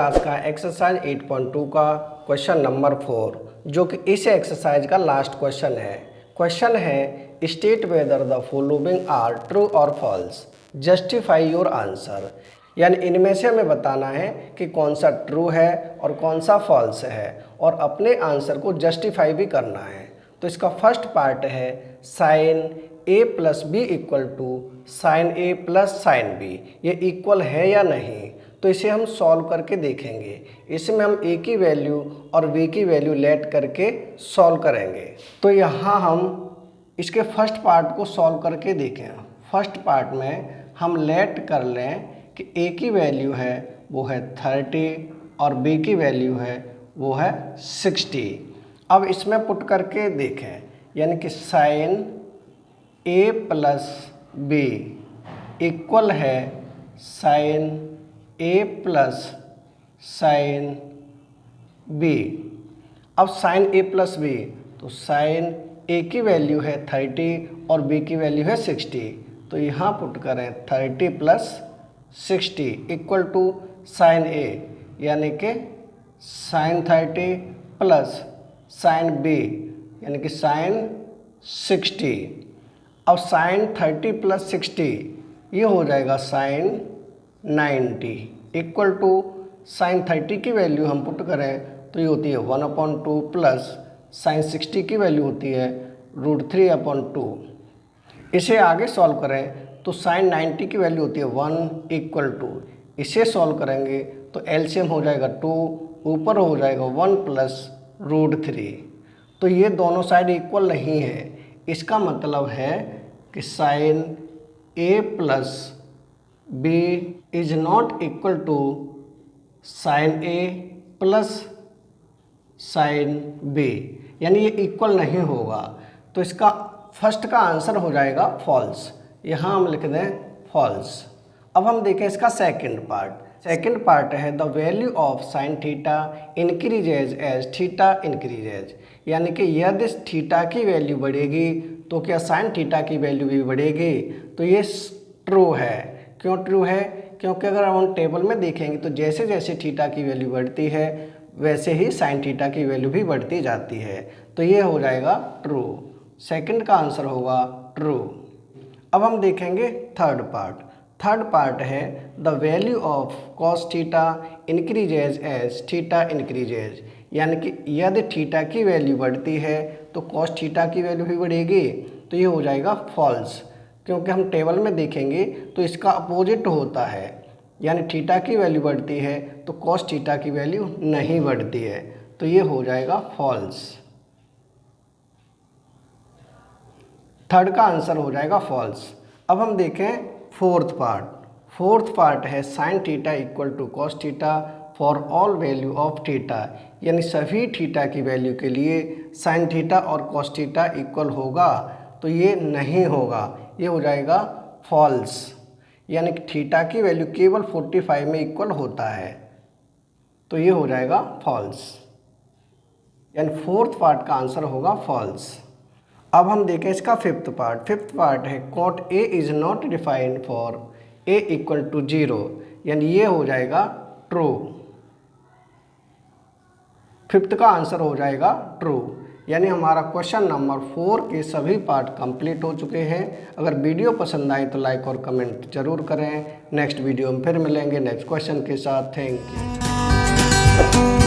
Class का exercise 8.2 का question number 4 जो कि इस एक्सरसाइज का लास्ट क्वेश्चन है। क्वेश्चन है state whether the following are true और फॉल्स, जस्टिफाई योर आंसर। यानी इनमें से हमें बताना है कि कौन सा ट्रू है और कौन सा फॉल्स है और अपने आंसर को जस्टिफाई भी करना है। तो इसका फर्स्ट पार्ट है sine A plus B equal to sine A plus sine B, ये इक्वल है या नहीं। तो इसे हम सॉल्व करके देखेंगे। इसमें हम ए की वैल्यू और बी की वैल्यू लेट करके सॉल्व करेंगे। तो यहाँ हम इसके फर्स्ट पार्ट को सॉल्व करके देखें। फर्स्ट पार्ट में हम लेट कर लें कि ए की वैल्यू है वो है 30 और बी की वैल्यू है वो है 60। अब इसमें पुट करके देखें, यानी कि sine A plus B equal है sine A plus sine B. अब साइन ए प्लस बी, तो साइन ए की वैल्यू है 30 और बी की वैल्यू है 60। तो यहाँ पुट करें 30 प्लस 60 इक्वल टू साइन ए, यानी कि साइन 30 प्लस साइन बी यानी कि साइन 60। अब साइन 30 प्लस 60 ये हो जाएगा साइन 90 इक्वल टू साइन 30 की वैल्यू हम पुट करें तो ये होती है 1/2 प्लस साइन 60 की वैल्यू होती है √3/2। इसे आगे सॉल्व करें तो साइन 90 की वैल्यू होती है 1 इक्वल टू, इसे सॉल्व करेंगे तो एलसीएम हो जाएगा 2, ऊपर हो जाएगा 1 प्लस √3। तो ये दोनों साइड इक्वल नहीं है। इसका मतलब है कि sine A plus B is not equal to sine A plus sine B, यानी ये इक्वल नहीं होगा। तो इसका फर्स्ट का आंसर हो जाएगा फॉल्स। यहाँ हम लिख दें फॉल्स। अब हम देखें इसका सेकंड पार्ट। सेकंड पार्ट है the value of sine theta increases as theta increases, यानी कि यदि थीटा की वैल्यू बढ़ेगी तो क्या साइन थीटा की वैल्यू भी बढ़ेगी। तो ये ट्रू है। क्यों ट्रू है? क्योंकि अगर हम टेबल में देखेंगे तो जैसे जैसे थीटा की वैल्यू बढ़ती है वैसे ही साइन थीटा की वैल्यू भी बढ़ती जाती है। तो ये हो जाएगा ट्रू। सेकंड का आंसर होगा ट्रू। अब हम देखेंगे थर्ड पार्ट। थर्ड पार्ट है the value of cos theta increases as theta increases, यानी कि यदि थीटा की वैल्यू बढ़ती है तो कॉस थीटा की वैल्यू भी बढ़ेगी। तो ये हो जाएगा फॉल्स, क्योंकि हम टेबल में देखेंगे तो इसका अपोजिट होता है, यानी थीटा की वैल्यू बढ़ती है तो कॉस थीटा की वैल्यू नहीं बढ़ती है। तो ये हो जाएगा फॉल्स। थर्ड का आंसर हो जाएगा फॉल्स। अब हम देखें फोर्थ पार्ट। फोर्थ पार्ट है sine theta equal to cos theta for all value of theta, यानी सभी थीटा की वैल्यू के लिए साइन थीटा और कॉस थीटा इक्वल होगा। तो ये नहीं होगा, ये हो जाएगा फॉल्स, यानी कि थीटा की वैल्यू केवल 45 में इक्वल होता है। तो ये हो जाएगा फॉल्स, यानी फोर्थ पार्ट का आंसर होगा फॉल्स। अब हम देखें इसका फिफ्थ पार्ट। फिफ्थ पार्ट है cot A is not defined for A equal to 0, यानी ये हो जाएगा ट्रू। फिफ्थ का आंसर हो जाएगा ट्रू, यानी हमारा क्वेश्चन नंबर 4 के सभी पार्ट कंप्लीट हो चुके हैं। अगर वीडियो पसंद आए तो लाइक और कमेंट जरूर करें। नेक्स्ट वीडियो में फिर मिलेंगे नेक्स्ट क्वेश्चन के साथ। Thank you.